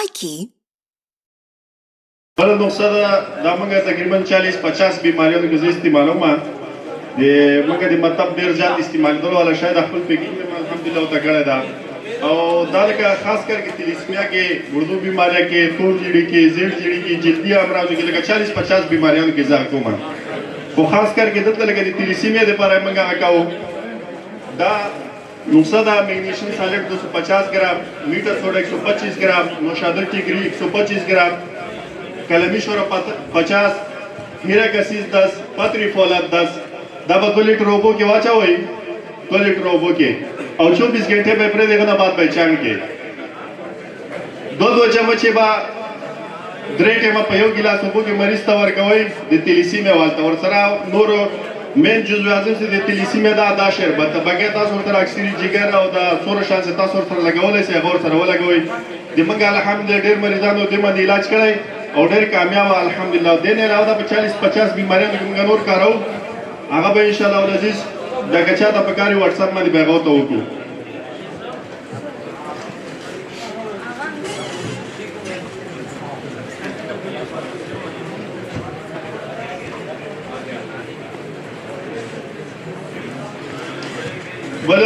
Likey. بله نقصه دا موږ تقریبا 40-50 بیماریانو کې زه استعمالوم د موږ د مطلب ډېر زیات استعمالېدلو والا شاید خپل پیکینګ مې الحمدلله ورته کړی ده او دا لکه خاص کر کې تلیسمیا کې اردو بیماریه کې تور جیړي کې زیړ جیړي کې جلدي امراضو کې لکه 40-50 بیماریانو کې زه کوم خو خاص کر کې دلته لکه د تلیسمیا دپاره موږ هغه کوو دا نقصه دا میگنیشیم سالټ 250 ګرام میټر سوډا 125 ګرام نوشادر ټیګري 125 ګرام کلمی شورا 50 هیرک اسیس 10 پتری فولاد 10 دا به 2 لیټر اوبو کې واچوئ 2 لیټر اوبو کې او 24 घंटे به پرې دغه نه بعد به چاڼ کې 2 چمچې به 3 ټیمه په یو ګلاس اوبو کې مریض ته ورکوئ د تلیسیمیا والته ورسره نور مین جزو اعظم چې د تلیسیمیا دا شربت بګې تاسو ورته اکسیری جګر او د سور شانس تاسو ورته لګولای شئ هغه سره ولګوئ د موږ الحمدلله ډېر مریضانو د باندې علاج کړی او ډېر کامیاب الحمدلله دین علاوه د 40-50 بیماریانو کې موږ نور کارو هغه به ان شاء الله العزیز دا کچا د پکاري واتس اپ باندې پیغام ته وکړو بل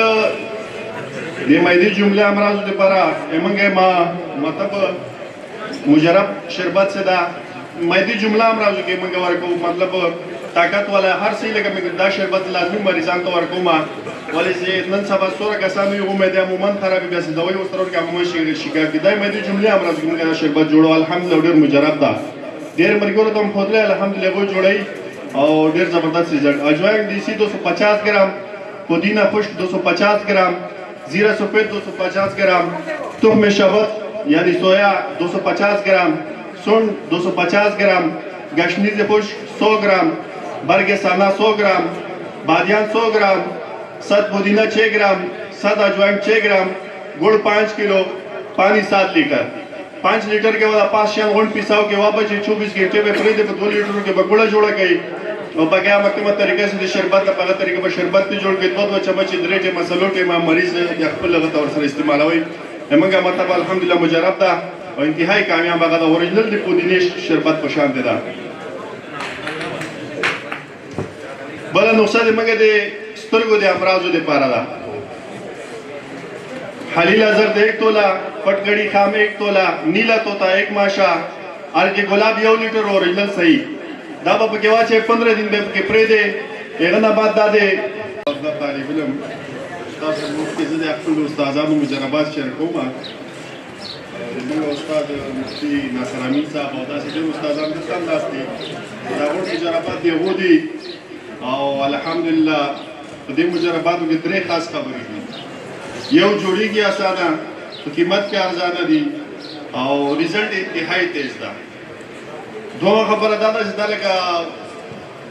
د معدې جمله امراض لپاره موږ ما مطلب مجرب شربت سے دا معدې جمله امراض کې موږ ورکو مطلب طاقت والا هر څه لکه موږ دا شربت لازمي مریضان ته ورکو ما ولې چې نن سبا سوره کسانو یو معده عموما خراب بیا سي دوايي وسترو کې عموما شکایت دی معدې جمله امراض کې موږ دا شربت جوړو الحمدلله ډېر مجرب ده ډېر مرګورو ته خودله الحمدلله وو جوړي او ډېر زبردست رزلټ اجوائن D C 250 ग्राम पुदीना खुश्क 250 ग्राम जीरा सफेद 250 ग्राम तुख्म शबत यानी सोया 250 ग्राम सुंड 250 ग्राम गशनीज खुश्क 100 ग्राम बरगे साना 100 ग्राम बादियान 100 ग्राम सद पुदीना 6 ग्राम सद अजवाइन 6 ग्राम गुड़ 5 किलो पानी 7 लीटर 5 लीटर के बाद 5 शाम गुड़ पिसाव के वापस 24 घंटे में फ्रिज में 2 लीटर के बगुड़ा जोड़ा गई او بګیا مکمه طریقې سره شربت په هغه طریقې به شربت جوړ کړي 2 چمچ درې ټیمه سلو ټیمه مریض د خپل لغت اور سره استعمالوي همغه مطلب الحمدلله مجرب ده او انتهایی کامیاب هغه د اوریجنل د پودینې شربت په شان ده بل نقصه د مګه د سترګو د امراضو لپاره ده حلیل ازر د 1 تولا پټګړی خام 1 تولا نیلا توتا 1 ماشا ارګ ګلاب 1 لیټر اوریجنل صحیح دا په کې واچې 15 دن به کې پرې دی هغه نه بعد دا دی طالب علم تاسو مفتي زده خپل استادانو مجربات شریک کوم موږ استاد مفتي ناصر امین صاحب او داسې ډېر استادان د ستان داستي دا ورته مجربات دی ودی او الحمدلله په دې مجرباتو کې درې خاص خبرې دي یو جوړیږي اسانه قیمت کې ارزانه دي او ریزلټ انتهایی تیز ده دوه خبره دا ده چې دا لکه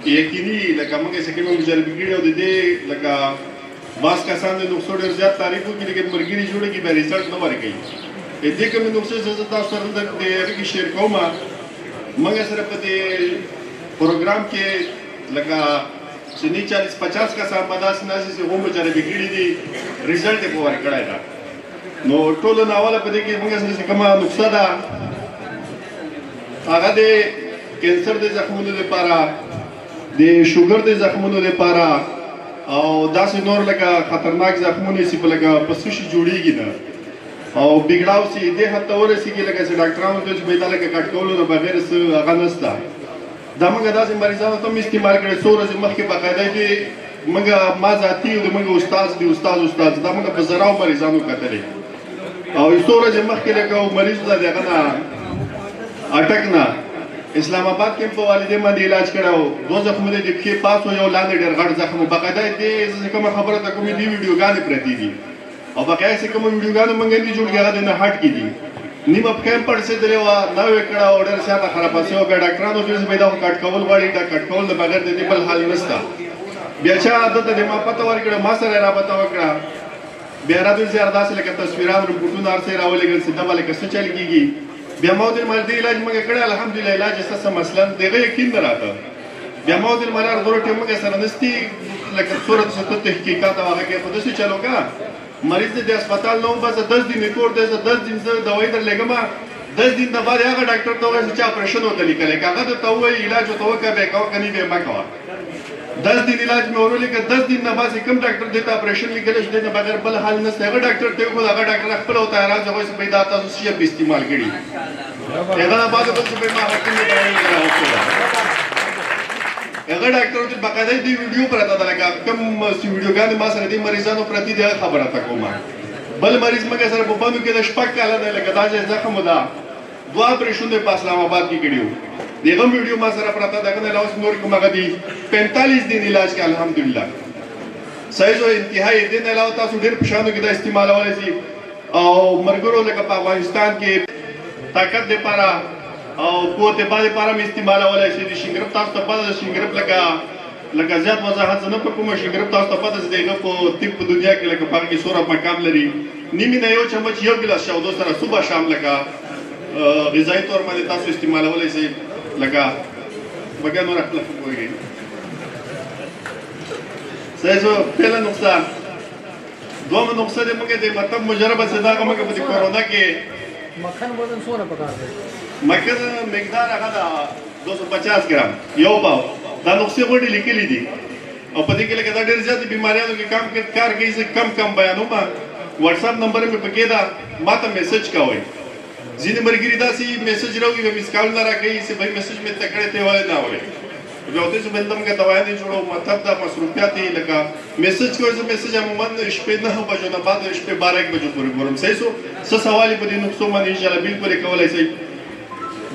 یقیني لکه موږ چې کوم مجربي کړي او د دې لکه باس کسان د نقصو ډېر زیات تعریف وکړي لیکن مرګري جوړه کې به ریزلټ نه ورکوي دې کوم نقصو چې تاسو سره د دې شیر کوم موږ سره په دې پروګرام کې لکه چې 40-50 کسان په داسې ناسې چې هم مجربي کړي دي ریزلټ یې په ورکړی ده نو ټولو ناوله په دې کې موږ سره کومه نقصه ده هغه د کینسر د زخمونو لپاره د شوګر د زخمونو لپاره او داسې نور لکه خطرناک زخمونه چې په لکه پسوشي جوړیږي نه او بګړاو چې دې حتی ورسیږي لکه چې ډاکټرانو ته چې به دا لکه کټ کولو نه بغیر څه هغه نشته دا موږ داسې مریضانو ته استعمال کړی څو ورځې مخکې باقاعده دي موږ ما ذاتي د موږ استاد دی استاد دا موږ په زراو مریضانو کتلې او څو ورځې مخکې لکه مریض دا دغه نه اٹک نه اسلام آباد کې په والدې باندې علاج کړو دوه زخمونه د کې پاسو یو لاندې ډېر غټ زخم باقاعده دې کوم خبره ته کومې دی ویډیوګانې پرتی دي او باقاعده چې کوم ویډیوګانې مونږ نه جوړ کړه نه هټ کی دي نیمه کم پر څه دروا نو وکړه اورډر ساته خراب شو به ډاکټرانو دې پیدا کټ کول غواړي دا کټ کول د بغیر د دې بل حل نشته بیا چې عادت دې ما پته ورکړه ما سره را پته وکړه بیا را دې زیات داسې لکه تصویرونه رپورټونه ارسه راولېږي چې دا بل کیسه چل کیږي بیا مو د مرضی علاج موږ کړی الحمدلله علاج اساسا مثلا دغه یقین نه راته بیا مو د مرار غوړ ټیم موږ سره نستی لکه صورت څه تحقیقات هغه کې په دې چلو کا مریض د هسپتال نو بس 10 دن کور دې 10 دن زه دوايي در لګم 10 दिन نه بعد هغه ډاکټر ته وایي چې اپریشن وته لیکل هغه ته وایي علاج وته وکړه به کاوه کني به ما کاوه 10 दिन علاج مې ورولې که 10 दिन نه بعد کوم ډاکټر دته اپریشن لیکل چې نه بغیر بل حل نه هغه ډاکټر ته خو هغه ډاکټر خپل او تیار راځي وایي پیدا تاسو شي په استعمال کړي هغه بعد بل څه به ما حکیم نه راوړل هغه ډاکټر ته باقاعده دی ویډیو پراته ده لکه کوم ویډیوګان ما سره دي مریضانو پرتی دی خبره تا کومه بل مریض مګه سره په باندې کې د شپږ کاله نه لکه دا چې زخم ودا دوا اپریشن په اسلام آباد کې کړیو دغه ویډیو ما سره پراته ده کنه لاس نور کومه دی 45 दिन علاج کې الحمدلله صحیح او انتهایی دین علاوه تاسو ډیر پښانو کې د استعمالولای شي او مرګرو لکه په افغانستان کې طاقت لپاره او قوت باندې لپاره استعمالولای شي د شنګرب تاسو ته پته شنګرب لکه زیات وضاحت نه په کومه شنګرب تاسو ته پته دغه په طب په دنیا کې لکه په کې سوره مقام لري نیمه نه یو چمچ یو ګلاس شاو دوه سره صبح شام لکه غذایی تور باندې تاسو استعمالولای شي لکه بګا نور خپل کوی سایزو پهلا نقطه دومره نقطه د موږ د مطلب مجربه صداقه موږ په کورونا کې مکھن وزن سونه پکار دی مکھن مقدار هغه دا 250 ګرام یو پاو دا نقطه وړي لیکلې دي او په دې کې لکه دا ډېر زیات بیماریانو کې کار کوي چې کم بیانوم واتس اپ نمبر مې پکې دا ماته میسج کاوي ځینې مرګري داسې میسج راوي به میس کال نه راکړي چې به میسج مې تکړه ته وای نه وای بیا اوس به بندم کې دوايا دي جوړو مطلب دا مصروفیات لکه میسج کوي چې میسج عموما شپې 9 بجو نه بعد شپې 12 بجو پورې ګورم صحیح سو سوال په دې نقصو باندې ان شاء الله بالکل کولای شي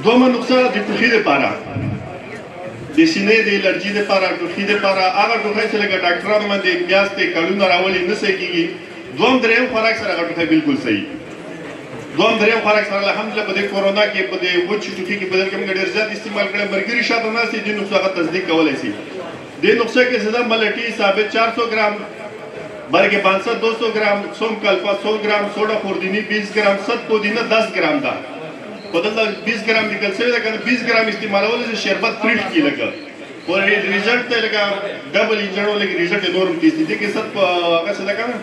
دومره نقصه د ټوخي لپاره د سینې د الرجی لپاره ټوخي لپاره هغه ټوخي چې لکه ډاکټرانو باندې میاشتې کلونه راولي نه سکیږي دوم دریم خوراک سره هغه ټوخي بالکل صحیح دوم دریم خوراک سره الحمدلله په دې کورونا کې په دې وچ ټوخي کې بدل کوم ډېر زیات استعمال کړي مرګري شاته نه سي د نقصه هغه تصدیق کولای شي د نقصه کې زدا ملټي ثابت 400 ګرام برګه 500 200 ګرام سوم کلفا 100 ګرام سوډا خوردنی 20 ګرام ست پودینه 10 ګرام دا بدل 20 ګرام لیکل شوی دا کنه 20 ګرام استعمالول شي شربت فریش کی لګا اور ریزلټ ته لګا ډبل انجنو لګي ریزلټ نورم دي چې ست هغه څه دا کنه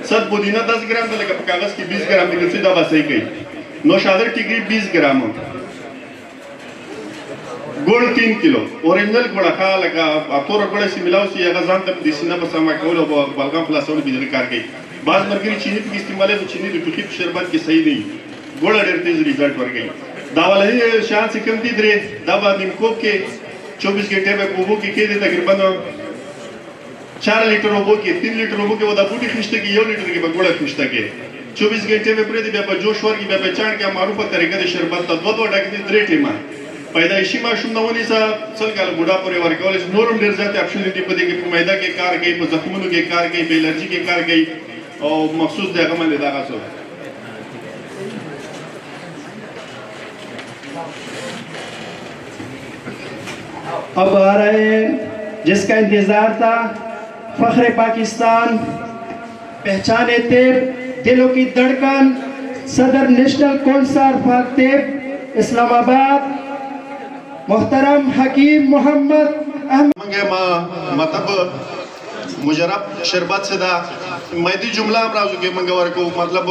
ست پودینه 10 ګرام د لګا په کاغذ کې 20 ګرام لیکل شوی دا به صحیح کوي نو شادر ټیګری 20 ګرام ګول 3 کیلو اورینجل ګوړه خا لګا اتور ګوړه سی ملاو سی هغه ځان ته د سینه په سما کول او بلغم خلاصول به کار کوي بعض مرګري چینی په استعمال د چینی د ټوخي په شربت کې صحیح نه ګوړه ډېر تیز ریزلټ ورکړي دا ولې شان سکم دي درې دا باندې کوب کې 24 घंटे به کوبو کې کېده تقریبا 4 لیټر اوبو کې 3 لیټر اوبو کې ودا بوټي خشته کې 1 لیټر کې به ګوړه خشته کې 24 घंटे به پرې دی به جوش ورګي به چاڼ کې معروفه طریقه د شربت ته دوه ډکې درې ټیمه پیدایشي ماشوم نه ونی سره څل کال بوډا پورې ورکول شي نورم ډېر زیات اپشن دي په دې کې په میدا کې کار کوي په زخمونو کې کار کوي په الرجی کې کار کوي او مخصوص دغه باندې دا غاڅو अब आ रहे हैं जिसका इंतजार था फख्र पाकिस्तान पहचाने तेब दिलों की धड़कन सदर नेशनल कौंसर फातेब इस्लामाबाद मोहतरम हकीम मोहम्मद मतलब मुजरब शरबत से दा मैदी जुमला हम राजू के मंगवर को मतलब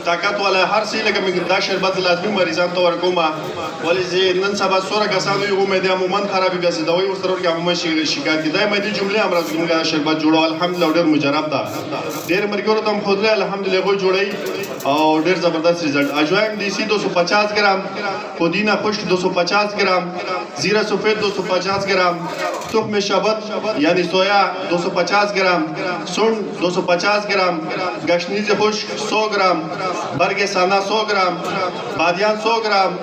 ताकत वाला हर सी लगे मिगदा शरबत लाजमी मरीजान तो वर को मा वाली जे नन सबा सोरा कसानो यो मैदी अमूमन खराबी का दवाई उस तरह के अमूमन शिकायत की दाई मैदी जुमले हम राजू के शरबत जोड़ो अल्हम्दुलिल्लाह डेर मुजरब दा डेर मरगरो तुम खुद ले अल्हम्दुलिल्लाह को जोड़ई और डेर जबरदस्त रिजल्ट अजवाइन देसी 250 ग्राम पुदीना खुश्क 250 ग्राम जीरा सफेद 250 ग्राम तुख में शबत यानी सोया 250 ग्राम सुन 250 ग्राम गशनीज खुश्क 100 ग्राम बरगे साना 100 ग्राम बादियान 100 ग्राम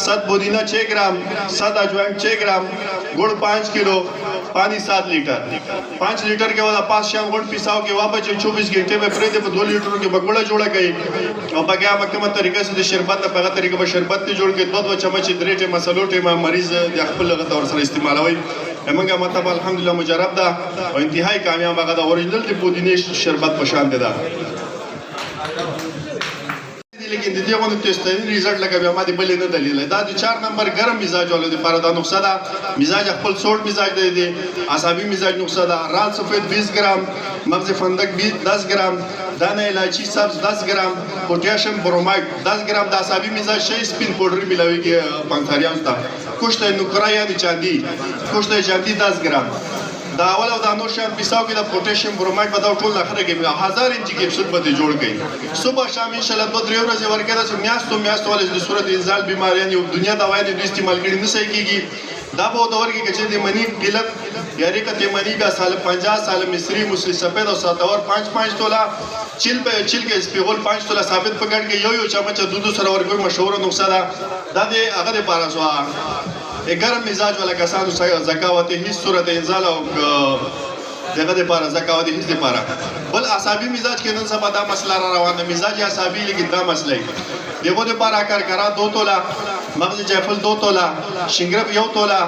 सद पुदीना 6 ग्राम सद अजवाइन 6 ग्राम गुड़ 5 किलो पानी 7 लीटर 5 लीटर के बाद 5 शाम गुड़ पिसाओ के वापस 24 घंटे में प्रेते 2 लीटर के बगुड़ा जोड़ा गई और बगैर मकमल तरीके से शरबत पगा तरीके पर शरबत जोड़ के 2 चम्मच दरेटे मसलोटे में मरीज खपल लगता और सर इस्तेमाल हुई हमंगा मतलब अल्हम्दुलिल्लाह मुजरब दा और इंतहाई कामयाब बगा ओरिजिनल पुदीने शरबत पशान दे दा لیکن د دې غو ټیسټرین ریزلټ لکه بیا ما دې بلې نه دلیل دا د 4 نمبر ګرم مزاج والو لپاره دا نقصه ده مزاج خپل سوړ مزاج دی عصبي مزاج نقصه ده رات سفید 20 ګرام مغز فندق 10 ګرام دانه الایچی سبز 10 ګرام پوټاشیم برومایډ 10 ګرام د عصبي مزاج شي سپین پاوډر ملاويږي پانکریاس ته کوشته نوکرا یا د چاندي کوشته چاندي 10 ګرام دا اول او دا نور شام پیساو کې د پوټاشیم برومایډ په دا ټول اخره کې 1000 انچ کیپسول به جوړ کړي صبح شام ان شاء الله 2-3 ورځې ورکړه چې میاشتو ولې د صورت انزال بیماریان یو دنیا دوايي د استعمال کړي نه صحیح کیږي دا به د ورګي کې د منی قلت یاري کته منی بیا سال 50 سال مصری مصری سفید او ساتور 5 تولا چیل کې سپیغول 5 تولا ثابت پکړ کې یو چمچ دودھ سره ورګوي مشهور نقصه ده د هغه لپاره سو ګرم مزاج ولا کسانو زکاوت هیڅ صورت انزال او دغه لپاره زکاوت هیڅ لپاره بل عصبي مزاج کې نن سبا دا مسله را روانه مزاج عصبي لګي دا مسله دغه لپاره کار کرا 2 تولا مغز جیفل 2 تولا شنګرب 1 تولا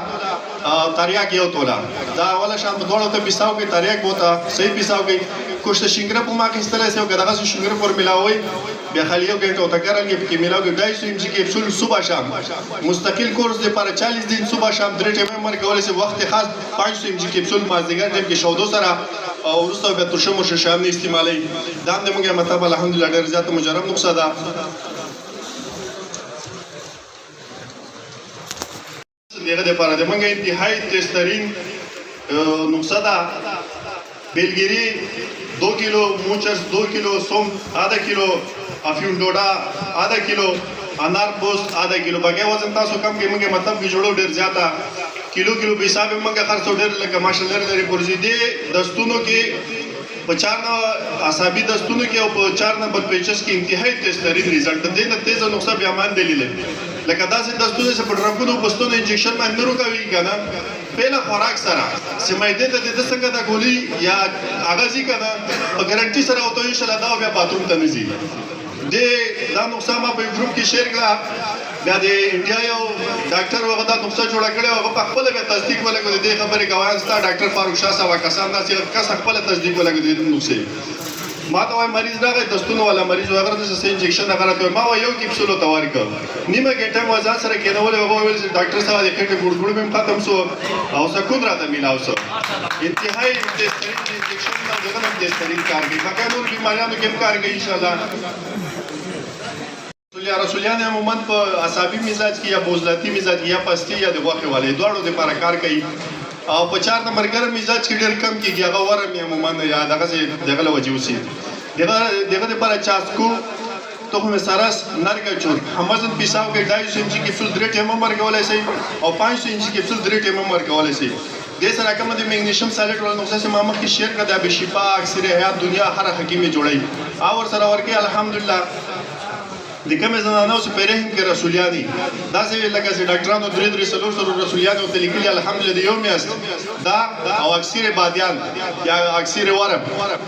تریاک 1 تولا دا اوله شام دوړو ته پیساو کې تریاک وتا صحیح پیساو کې کوشته شنګرب ما کې استله سیو کداغه شنګرب پر ملاوي بیا خلیو کې ټوټه کارل کې ملاوي 250 ام جی کیپسول صبح شام مستقل کورس لپاره 40 دن صبح شام 3 ټیم مر کولای شي وخت خاص 500 ام جی کیپسول مازدیګر ټیم کې شودو سره او ورسته به ترشم او شام نه استعمالي دا د موږ مطلب الحمدلله ډیر زیات مجرب نقصه ده دغه لپاره د موږ انتهایی ټیسټرین نقصه ده بیلګری 2 کیلو موچرز 2 کیلو سوم آدھا کیلو افیون ډوډا آدھا کیلو انار پوست آدھا کیلو بګه وزن تاسو کم کې موږ مطلب کې جوړو ډیر زیاته کیلو په حساب موږ خرڅ ډیر لکه ماشاءالله لري پرځي دي دستونو کې په 4 عصبي دستونو کې او په 4 نمبر پیچز کې انتهایی ټیسټرین ریزلټ دی نه تیز نقصه بیا مان دلیل لکه داسې دستونو چې په ډرګونو پستونو انجکشن باندې نه روکوي کنه پهلا خوراک سره سمایده ته د څنګه د ګولي یا اغازي کنه په ګارانټي سره او ته ان شاء الله دا بیا باتروم ته نزي دا نقصه ما په ګروپ کې شیر کړه بیا د انډیا یو ډاکټر وغه دا نقصه جوړ کړی او په خپل به تصدیق ولګو د دې خبرې غواړم ستا ډاکټر فاروق شاه صاحب کسان دا چې کس خپل تصدیق ولګو د نقصه ما ته وای مریض راغی دستونو والا مریض وغیرہ د سې انجکشن هغه ته ما یو کیپسول ته ورکړ نیمه ګټه مزه سره کېنول هغه ویل ډاکټر صاحب د کټه ګړګړ مې ختم سو او سکون راته میلاو سو انتهایی ټیسټرین انجکشن دا دغه ټیسټرین کار کوي فقط نور بیماریانو کې کار کوي ان شاء الله رسولیان عموما په عصبي مزاج کې یا بوزلاتی مزاج کې یا پستی یا د غوښه والے دوړو د لپاره کار کوي او په 4 نمبر ګرم مزاج کې ډېر کم کېږي هغه ورم عموما یا دغه وجوسي دغه لپاره چاسکو تخم سرس نرګ چور همزن پیساو کې 250 انچ کیپسول 3 ټیم ورکولای شي او 500 انچ کیپسول 3 ټیم ورکولای شي د سره کوم د میګنیشیم سالټ ول نقصه سم ما کې شیر کړه د شفا اکثر حیات دنیا هر حکیمه جوړي او ور سره ورکه الحمدلله د کوم زنانو چې پیرهم کې رسولیانی دا چې لکه چې ډاکټرانو درې سلور رسولیانو ته لیکلي الحمدلله د یو میاشت دا او اکثر بادیان یا اکثر ورم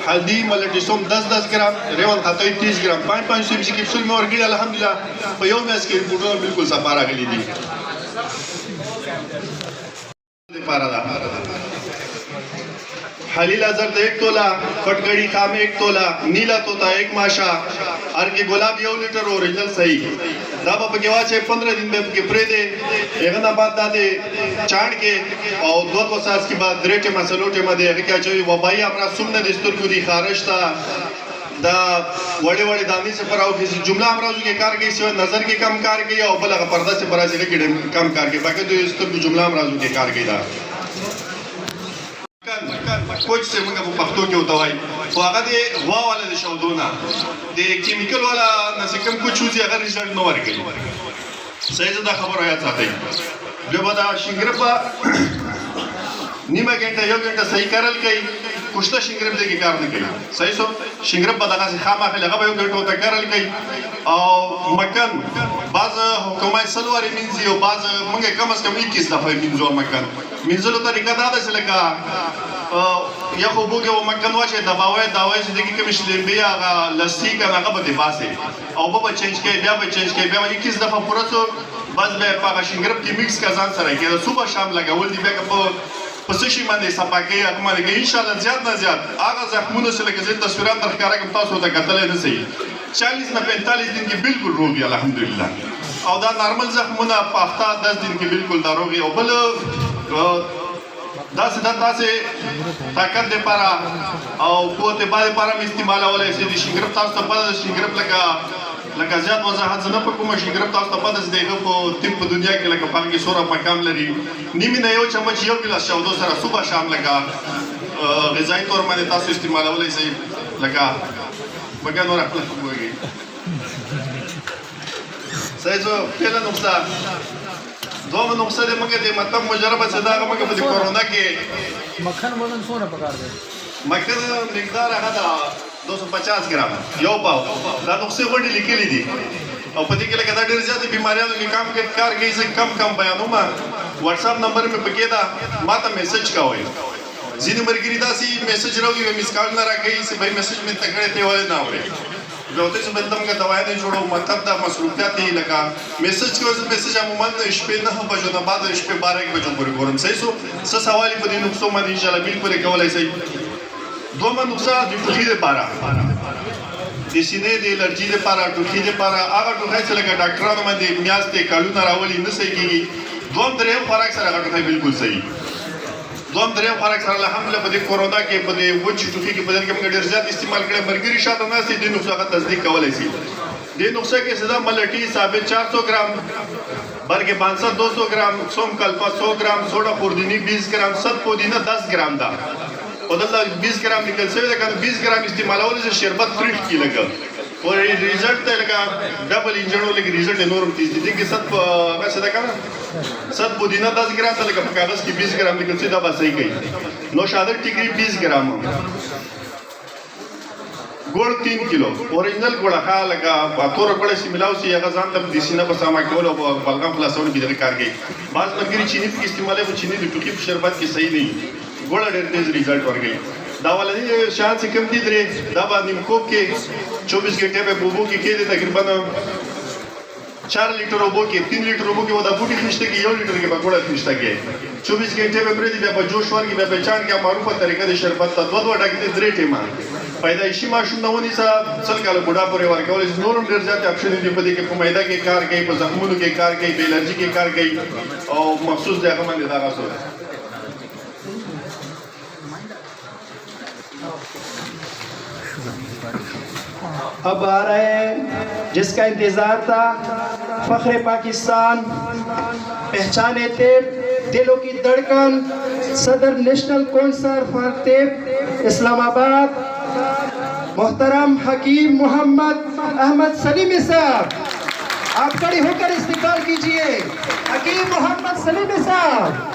هلدی ملټیسوم 10 ګرام ریون خطای 30 ګرام 5 سم کیپسول مې ورګړي الحمدلله په یو میاشت کې ریپورټونه بالکل صفا راغلي دي لپاره دا حلیل ازرد 1 تولا فٹگڑی خام 1 تولا نیلا توتا 1 ماشا ارکی گلاب 1 لیٹر اوریجنل صحیح دا با پکیوا چه 15 دن میں پکی پرے دے ایغن آباد دا دے چاند کے او 2 ساس کی بعد دریٹے مسلوٹے ما دے اگر کیا چوئی وبائی امراض سمنے دستور کو دی خارش تا دا وڑے وڑے دانی سے پراؤ کسی جملہ امراضوں کے کار گئی سوى نظر کے کم کار گئی او بلغ پردہ سے پرا سے لگی کم کار گئی باقی تو دستور کو جملہ امراضوں کے کار گئی دا کوچ سے منگا په پښتو کې وتاوای خو هغه دی وا والا د شودونه د کیمیکل والا نسکم کو چوزي هغه ریزلټ نو ورکړي صحیح دا خبره یا ساتي جو بدا شنګرپا نیمه ګنټه یو ګنټه صحیح کارل کوي کوشته شنګرپ دې کار نه کوي صحیح سو شنګرپ بدغه خامہ لغه یو ګنټه ته کارل کوي او مکان بعض حکومت سلواري منځي او بعض موږ کم از کم 21 دفعه منځو مکان منځلو طریقه دا ده چې لکه یا خو بوګه و مکان واشه دباوي چې دغه کوم شلمبي هغه لسی کنه هغه به باسي او به چینج کوي بیا به چینج کوي بیا 21 دفعه پورته بس به په شنګرپ کې میکس کزان سره کې صبح شام لګول دی بیا په پسشي باندې صفاکي هغه باندې ان شاء الله زیات نه زیات هغه زخمونه سره کې تصویرات درکاره کوم تاسو ته کتل نه سي 40 نه 45 دن کې بالکل روغ وي الحمدلله او دا نارمل زخمونه په هفته 10 دن کې بالکل دا روغ وي او بل داسې طاقت لپاره او قوت باندې لپاره مې استعمالولی شي د شینګرف تاسو ته پته ده شینګرف لکه زیات وضاحت زه نه په کومه شینګرف تاسو ته پته چې د هغه په طب په دنیا کې لکه په هغه کې څومره مقام لري نیمې نه یو چمچ یو ګیلاس چاودو سره صبح شام لکه غذایي طور باندې تاسو استعمالولی شئ لکه بګا نور خپله وګورئ صحیح زه پهله نقطه دوم نقصه دې موږ دې مطلب مجربه څه دا موږ په کورونا کې مکھن وزن څونه پکار دی مکھن مقدار هغه دا 250 ګرام یو پاو دا نقصه غونډې لیکلې دي او په دې کې لکه دا ډېر زیاتې بیماریانو کې کار کوي زه کم بیانوم واتس اپ نمبر مې پکې دا ماته میسج کوئ ځینې ملګري داسې میسج راوړي مس کال نه راکوي چې بھائی میسج مې تکړه ته ولې نه اوري جوته چې بل دمګه دوايي نه جوړو مطلب دا مصروفیت دی لکه میسج کوي میسج عموما شپې 9 بجو نه بعد شپې 12 بجو پورې ګورم صحیح څه سوال په دې نقصو باندې ان شاء الله بالکل کولای شي دومره نقصه د ټوخي لپاره د سینې د الرجي لپاره ټوخي لپاره هغه ټوخي چې لکه ډاکټرانو باندې میاشتې کالونه راولي نه صحیح کیږي دوم درې خوراک سره هغه ټوخي بالکل صحیح دوم درې خوراک سره الحمدلله په دې کورونا کې په دې وچ ټوخي کې بدن کې موږ ډېر زیات استعمال کړی مرګري شاته نه سي د نقصه هغه تصدیق کولای شي د نقصه کې صدا ملټي ثابت 400 ګرام بلکې 500 200 ګرام سوم کلپا 100 ګرام سوډا پوردینی 20 ګرام ست پودینه 10 ګرام دا او دلته 20 ګرام لیکل شوی دا کنه 20 ګرام استعمالول چې شربت تریخ کی لګا او ریزلټ ته لګا ډبل انجنو لګ ریزلټ نورم تیز دي کې ست څه دا کنه ست پودینه 10 ګرام ته لګا په کاغذ کې 20 ګرام لیکل شوی دا به صحیح کوي نو شادر ټیګری 20 ګرام ګوړ 3 کیلو اورینجنل ګوړه ښه لګا تور ګوړه چې ملاو شي هغه ځان ته د سینه په سامان کول او بلغم خلاصول کې د کار کوي بعض مرګري چینی په استعمال په چینی د ټوکی په شربت کې صحیح نه ګوړه ډېر تیز ریزلټ ورکوي دا ولې شان څه کم دي درې دا باندې کوب کې 24 غنټه په بوبو کې کې تقریبا 4 لیټر اوبو کې 3 لیټر اوبو کې ودا بوټي خشته کې 1 لیټر کې په ګوړه خشته کې 24 غنټه په پرې دی په جوش ورګي په چان کې معروفه طریقه د شربت ته دوه ډګې درې ټیمه پیدایشي ماشوم نه ونی سره څل کال بوډا پورې ورکول چې نورم ډېر زیات اپشن دي په دې کې په میدا کې کار کوي په زخمونو کې کار کوي په الرجي کې کار کوي او مخصوص ځای باندې دا غوښتل अब आ रहे हैं जिसका इंतजार था फख्र पाकिस्तान पहचाने तेब दिलों की धड़कन सदर नेशनल कौंसिल फॉर तेब इस्लामाबाद मोहतरम हकीम मोहम्मद अहमद सलीमी साहब आप खड़े होकर इस्तेमाल कीजिए हकीम मोहम्मद सलीमी साहब